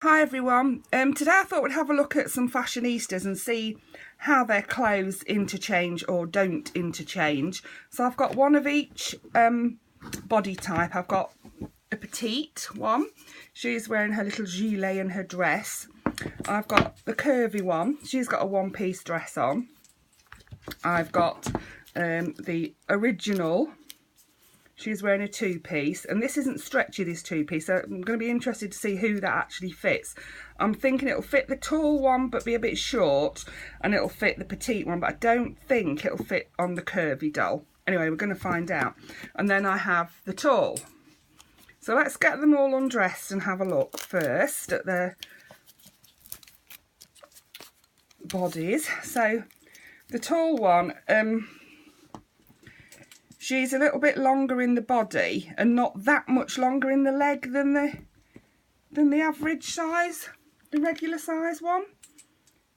Hi everyone, today I thought we'd have a look at some fashionistas and see how their clothes interchange or don't interchange. So I've got one of each body type. I've got a petite one, she's wearing her little gilet and her dress. I've got the curvy one, she's got a one-piece dress on. I've got the original, she's wearing a two-piece, and this isn't stretchy, this two-piece, so I'm going to be interested to see who that actually fits. I'm thinking it'll fit the tall one but be a bit short, and it'll fit the petite one, but I don't think it'll fit on the curvy doll. Anyway, we're going to find out. And then I have the tall. So let's get them all undressed and have a look first at their bodies. So the tall one, she's a little bit longer in the body and not that much longer in the leg than the average size, the regular size one.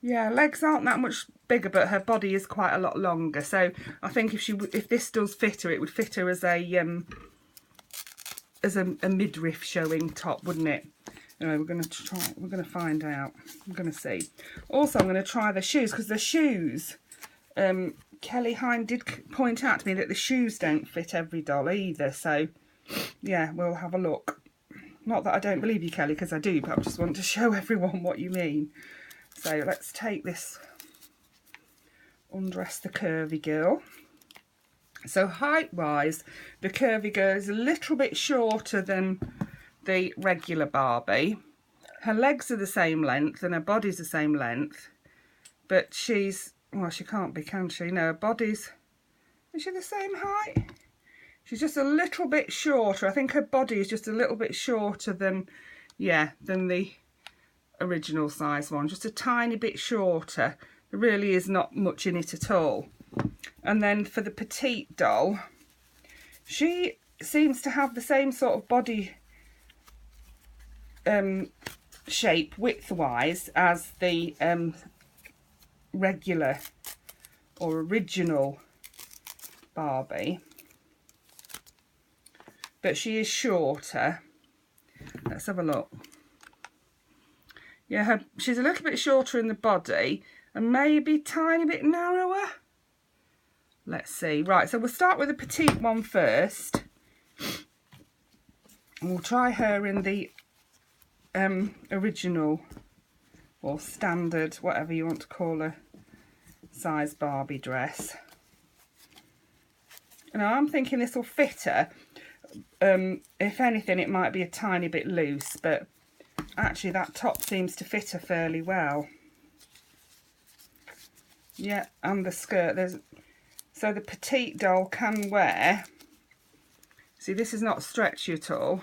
Yeah, legs aren't that much bigger, but her body is quite a lot longer. So I think if this does fit her, it would fit her as a midriff showing top, wouldn't it? Anyway, we're going to find out. I'm going to see. Also, I'm going to try the shoes, because the shoes, Kelly Hine did point out to me that the shoes don't fit every doll either. So, yeah, we'll have a look. Not that I don't believe you, Kelly, because I do, but I just want to show everyone what you mean. So let's take this, undress the curvy girl. So height-wise, the curvy girl is a little bit shorter than the regular Barbie. Her legs are the same length and her body's the same length, but she's, well, she can't be, can she? No, her body's, is she the same height? She's just a little bit shorter. I think her body is just a little bit shorter than, yeah, than the original size one. Just a tiny bit shorter. There really is not much in it at all. And then for the petite doll, she seems to have the same sort of body shape width-wise as the regular or original Barbie, but she is shorter. Let's have a look. Yeah, she's a little bit shorter in the body and maybe a tiny bit narrower. Let's see. Right, so we'll start with the petite one first. And we'll try her in the original or standard, whatever you want to call her, size Barbie dress. Now I'm thinking this will fit her. If anything, it might be a tiny bit loose, but actually that top seems to fit her fairly well. Yeah, and the skirt, so the petite doll can wear, see, this is not stretchy at all.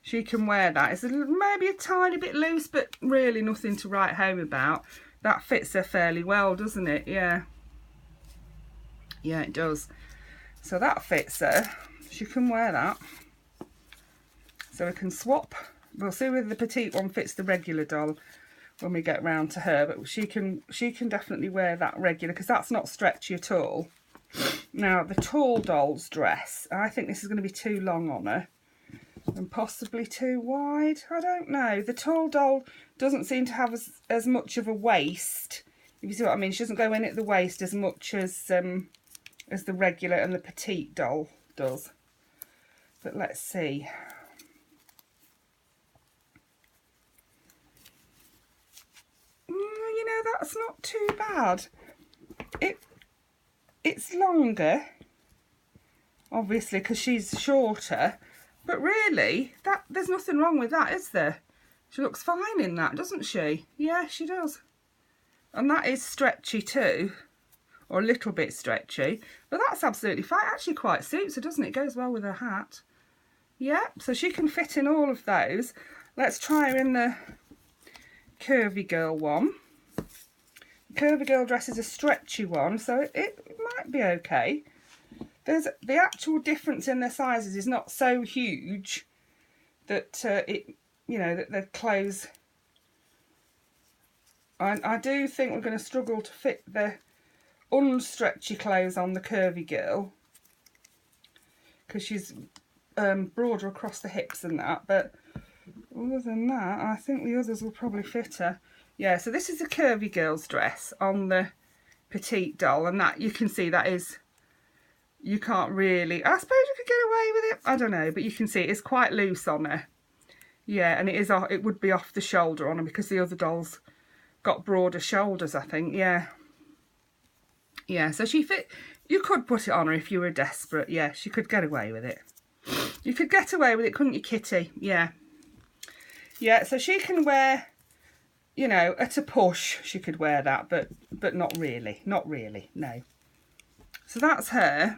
She can wear that. It's maybe a tiny bit loose, but really nothing to write home about. That fits her fairly well, doesn't it? Yeah. Yeah, it does. So that fits her. She can wear that. So we can swap. We'll see whether the petite one fits the regular doll when we get round to her, but she can definitely wear that regular, because that's not stretchy at all. Now the tall doll's dress, I think this is going to be too long on her and possibly too wide. I don't know. The tall doll doesn't seem to have as much of a waist, if you see what I mean. She doesn't go in at the waist as much as the regular and the petite doll does. But let's see. You know, that's not too bad. It's longer, obviously, because she's shorter, but really, there's nothing wrong with that, is there? She looks fine in that, doesn't she? Yeah, she does. And that is stretchy too, or a little bit stretchy, but that's absolutely fine. It actually quite suits her, doesn't it? It goes well with her hat. Yeah, so she can fit in all of those. Let's try her in the curvy girl one. The curvy girl dress is a stretchy one, so it might be okay. There's the actual difference in their sizes is not so huge that that the clothes. I do think we're going to struggle to fit the unstretchy clothes on the curvy girl, because she's broader across the hips and that, but other than that, I think the others will probably fit her. Yeah, so this is a curvy girl's dress on the petite doll, and that you can see that is, you can't really, I suppose you could get away with it, I don't know, but you can see it's quite loose on her. Yeah, and it would be off the shoulder on her because the other dolls got broader shoulders, I think. Yeah. Yeah, so she fit, you could put it on her if you were desperate. Yeah, she could get away with it. You could get away with it, couldn't you, Kitty? Yeah. Yeah, so she can wear, you know, at a push, she could wear that, but not really. Not really, no. So that's her.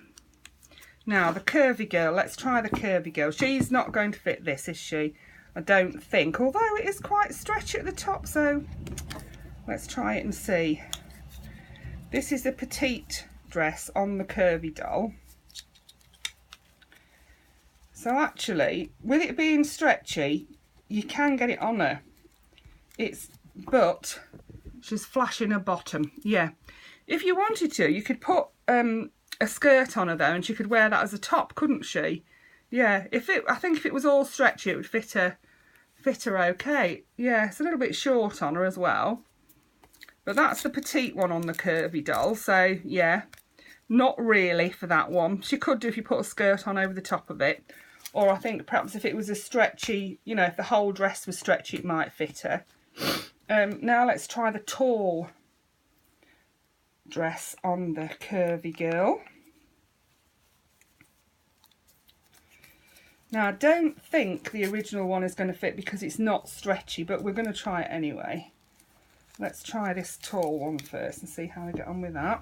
Now, the curvy girl. Let's try the curvy girl. She's not going to fit this, is she? I don't think. Although it is quite stretchy at the top, so let's try it and see. This is the petite dress on the curvy doll. So actually, with it being stretchy, you can get it on her. But she's flashing her bottom. Yeah. If you wanted to, you could put a skirt on her though, and she could wear that as a top, couldn't she? Yeah. I think if it was all stretchy, it would fit her okay. Yeah, it's a little bit short on her as well. But that's the petite one on the curvy doll. So yeah, not really for that one. She could do if you put a skirt on over the top of it. Or I think perhaps if it was a stretchy, you know, if the whole dress was stretchy, it might fit her. Now let's try the tall dress on the curvy girl. Now I don't think the original one is going to fit because it's not stretchy, but we're going to try it anyway. Let's try this tall one first and see how we get on with that.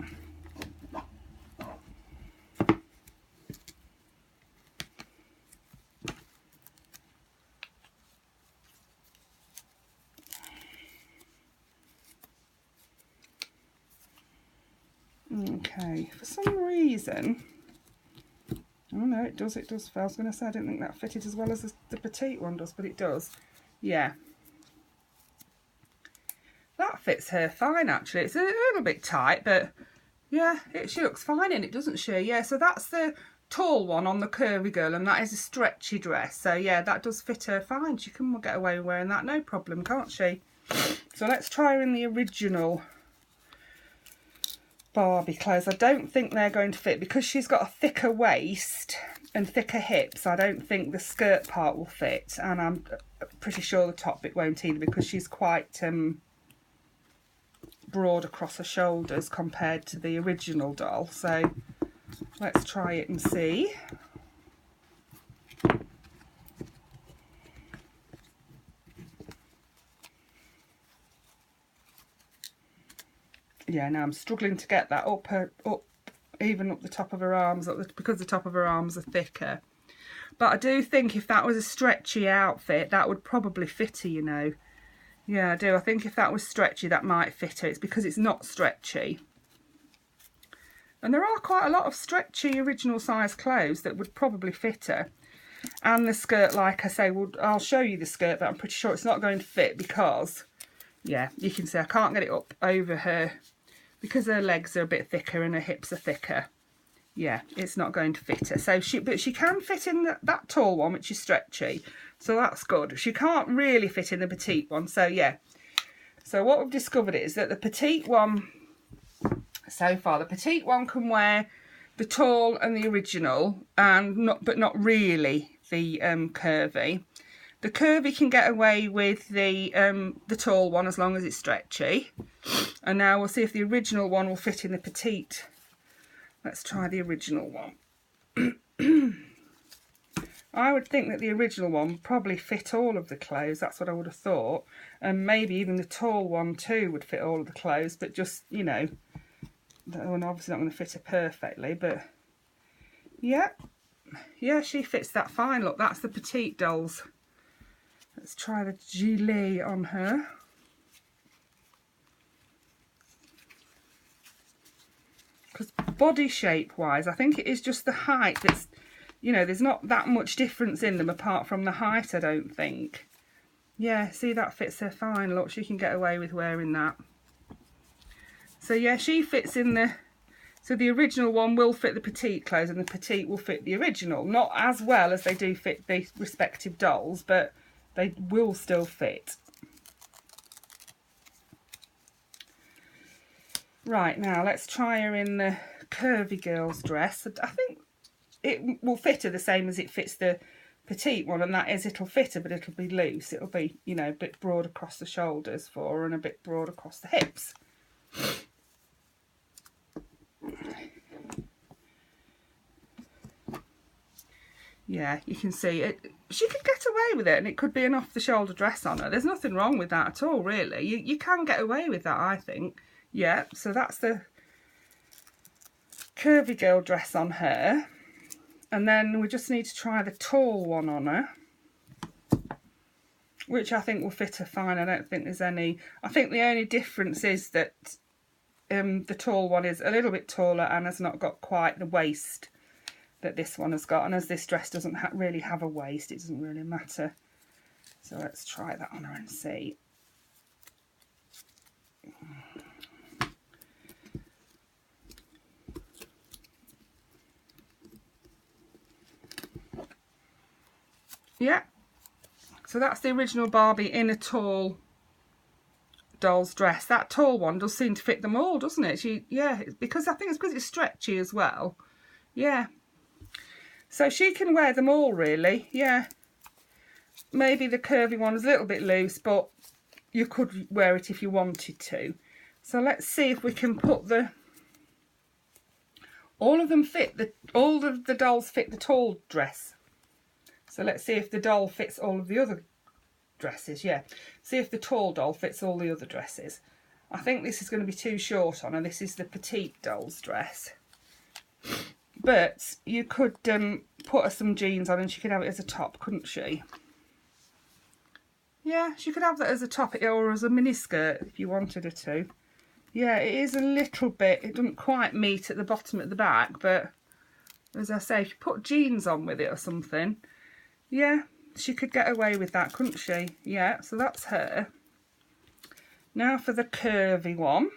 Okay, for some reason, oh no, it does. I was going to say I didn't think that fitted as well as the petite one does, but it does. Yeah. That fits her fine, actually. It's a little bit tight, but yeah, she looks fine in it, doesn't she? Yeah, so that's the tall one on the curvy girl, and that is a stretchy dress. So yeah, that does fit her fine. She can get away with wearing that, no problem, can't she? So let's try her in the original Barbie clothes. I don't think they're going to fit because she's got a thicker waist and thicker hips. I don't think the skirt part will fit, and I'm pretty sure the top bit won't either because she's quite broad across her shoulders compared to the original doll. So let's try it and see. Yeah, now I'm struggling to get that up even up the top of her arms, because the top of her arms are thicker. But I do think if that was a stretchy outfit, that would probably fit her, you know. Yeah, I do. I think if that was stretchy, that might fit her. It's because it's not stretchy. And there are quite a lot of stretchy original size clothes that would probably fit her. And the skirt, like I say, I'll show you the skirt, but I'm pretty sure it's not going to fit because, yeah, you can see I can't get it up over her because her legs are a bit thicker and her hips are thicker. Yeah, it's not going to fit her. So but she can fit in that tall one, which is stretchy. So that's good. She can't really fit in the petite one. So yeah. So what we've discovered is that the petite one, so far, the petite one can wear the tall and the original, but not really the curvy. The curvy can get away with the tall one as long as it's stretchy. And now we'll see if the original one will fit in the petite. Let's try the original one. I would think that the original one would probably fit all of the clothes. That's what I would have thought. And maybe even the tall one too would fit all of the clothes. But just, you know, that one obviously not going to fit her perfectly. But yeah. Yeah, she fits that fine. Look, that's the petite dolls. Let's try the gilet on her. Because body shape wise, I think it is just the height that's, you know, there's not that much difference in them apart from the height, I don't think. Yeah, see, that fits her fine. Look, she can get away with wearing that. So yeah, she fits in the, so the original one will fit the petite clothes and the petite will fit the original. Not as well as they do fit the respective dolls, but They will still fit. Right, now let's try her in the curvy girl's dress. I think it will fit her the same as it fits the petite one, and that is it'll fit her, but it'll be loose. It'll be, you know, a bit broad across the shoulders for her and a bit broad across the hips. Yeah, you can see it. She could get away with it, and it could be an off-the-shoulder dress on her. There's nothing wrong with that at all, really. You can get away with that, I think. Yeah, so that's the curvy girl dress on her. And then we just need to try the tall one on her, which I think will fit her fine. I don't think there's any... I think the only difference is that the tall one is a little bit taller and has not got quite the waist that this one has got. And as this dress doesn't really have a waist, it doesn't really matter. So let's try that on her and see. Yeah, so that's the original Barbie in a tall doll's dress. That tall one does seem to fit them all, doesn't it? Yeah, because I think it's because it's stretchy as well. Yeah, so she can wear them all, really. Yeah, maybe the curvy one is a little bit loose, but you could wear it if you wanted to. So let's see if we can put all of them fit all of the dolls fit the tall dress. So let's see if the doll fits all of the other dresses. Yeah, see if the tall doll fits all the other dresses. I think this is going to be too short on her. This is the petite doll's dress. But you could put her some jeans on and she could have it as a top, couldn't she? Yeah, she could have that as a top or as a mini skirt if you wanted her to. Yeah, it is a little bit, it doesn't quite meet at the bottom at the back, but as I say, if you put jeans on with it or something, yeah, she could get away with that, couldn't she? Yeah, so that's her. Now for the curvy one.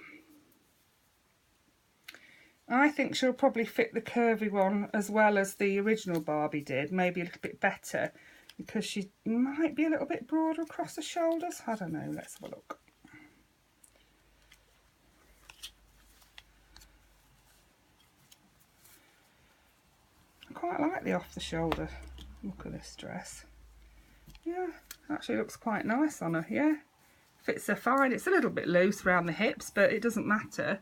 I think she'll probably fit the curvy one as well as the original Barbie did, maybe a little bit better, because she might be a little bit broader across the shoulders. I don't know, let's have a look. I quite like the off the shoulder look of this dress. Yeah, actually looks quite nice on her. Yeah, fits her fine. It's a little bit loose around the hips, but it doesn't matter.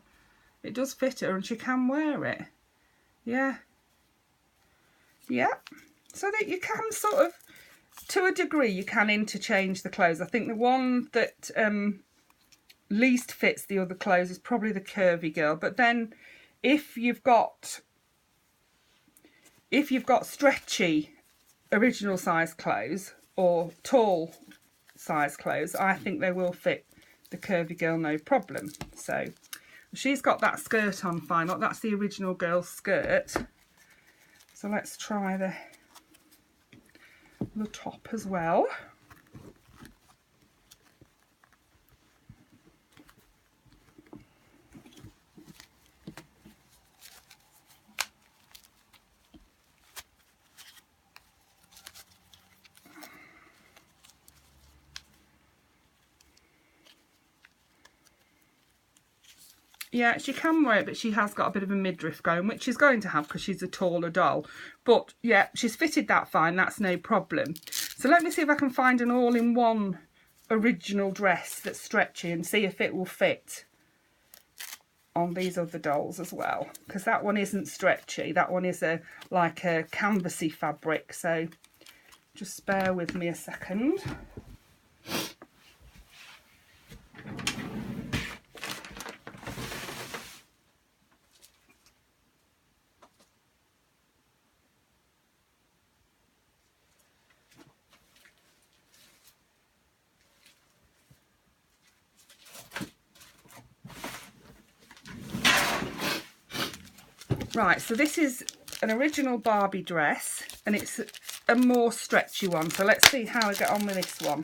It does fit her and she can wear it. Yeah. Yeah. So that you can sort of, to a degree, you can interchange the clothes. I think the one that least fits the other clothes is probably the curvy girl. But then if you've got stretchy original size clothes or tall size clothes, I think they will fit the curvy girl no problem. So she's got that skirt on fine. Look, that's the original girl's skirt. So let's try the top as well. Yeah, she can wear it, but she has got a bit of a midriff going, which she's going to have because she's a taller doll. But yeah, she's fitted that fine, that's no problem. So let me see if I can find an all-in-one original dress that's stretchy and see if it will fit on these other dolls as well. Because that one isn't stretchy, that one is like a canvasy fabric. So just bear with me a second. Right, so this is an original Barbie dress and it's a more stretchy one. So let's see how I get on with this one.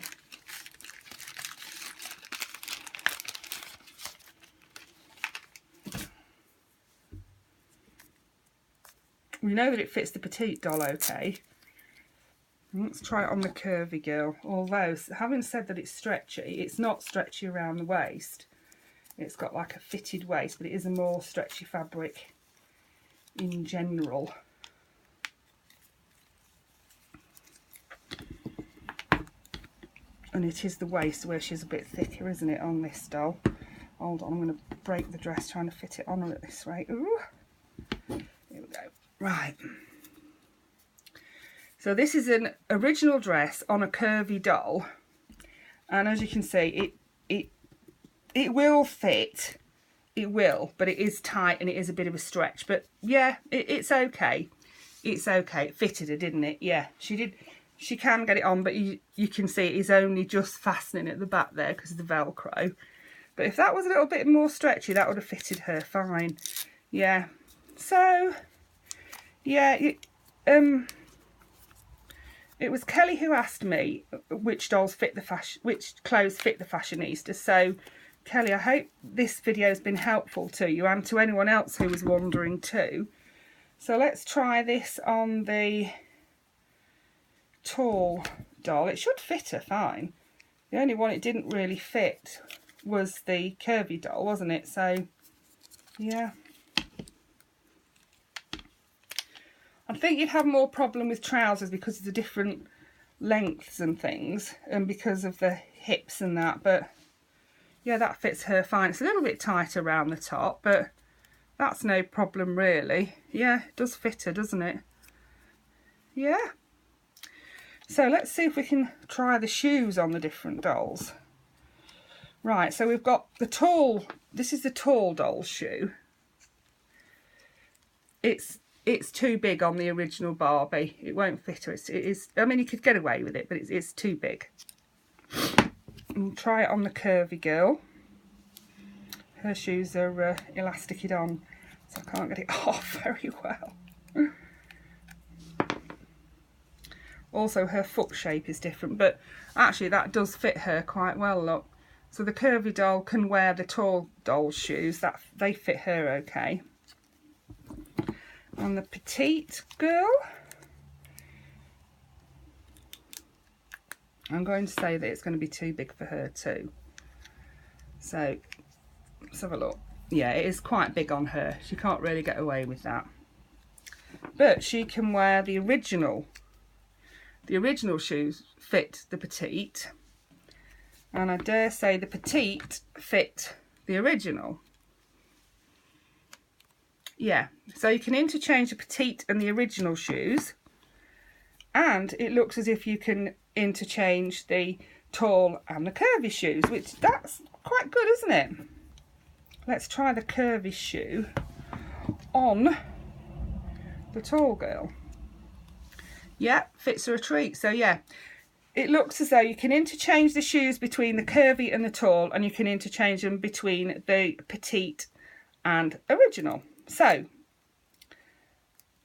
We know that it fits the petite doll okay. Let's try it on the curvy girl. Although, having said that it's stretchy, it's not stretchy around the waist. It's got like a fitted waist, but it is a more stretchy fabric in general. And it is the waist where she's a bit thicker, isn't it, on this doll? Hold on, I'm going to break the dress trying to fit it on her at this rate. Ooh. Here we go. Right. So this is an original dress on a curvy doll. And as you can see, it will fit. It will, but it is tight and it is a bit of a stretch. But yeah, it's okay. It's okay. It fitted her, didn't it? Yeah, she did. She can get it on, but you can see it is only just fastening at the back there because of the Velcro. But if that was a little bit more stretchy, that would have fitted her fine. Yeah. So, yeah, it was Kelly who asked me which clothes fit the Fashionista. So, Kelly, I hope this video has been helpful to you and to anyone else who was wondering too. So let's try this on the tall doll. It should fit her fine. The only one it didn't really fit was the curvy doll, wasn't it? So yeah, I think you'd have more problem with trousers because of the different lengths and things and because of the hips and that, but yeah, that fits her fine. It's a little bit tight around the top, but that's no problem really. Yeah, it does fit her, doesn't it? Yeah. So let's see if we can try the shoes on the different dolls. Right, so we've got the tall, this is the tall doll shoe. It's too big on the original Barbie. It won't fit her. It is, I mean, you could get away with it, but it's too big. And try it on the curvy girl. Her shoes are elasticated on, so I can't get it off very well. Also, her foot shape is different, but actually that does fit her quite well, look. So the curvy doll can wear the tall doll shoes. That they fit her okay. On the petite girl, I'm going to say that it's going to be too big for her too. So let's have a look. Yeah, it is quite big on her. She can't really get away with that. But she can wear the original. The original shoes fit the petite, and I dare say the petite fit the original. Yeah, so you can interchange the petite and the original shoes, and it looks as if you can interchange the tall and the curvy shoes, which that's quite good, isn't it? Let's try the curvy shoe on the tall girl. Yeah, fits her a treat. So yeah, it looks as though you can interchange the shoes between the curvy and the tall, and you can interchange them between the petite and original. So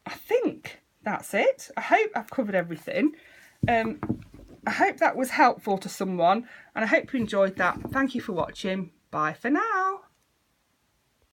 I think that's it. I hope I've covered everything. I hope that was helpful to someone, and I hope you enjoyed that. Thank you for watching. Bye for now.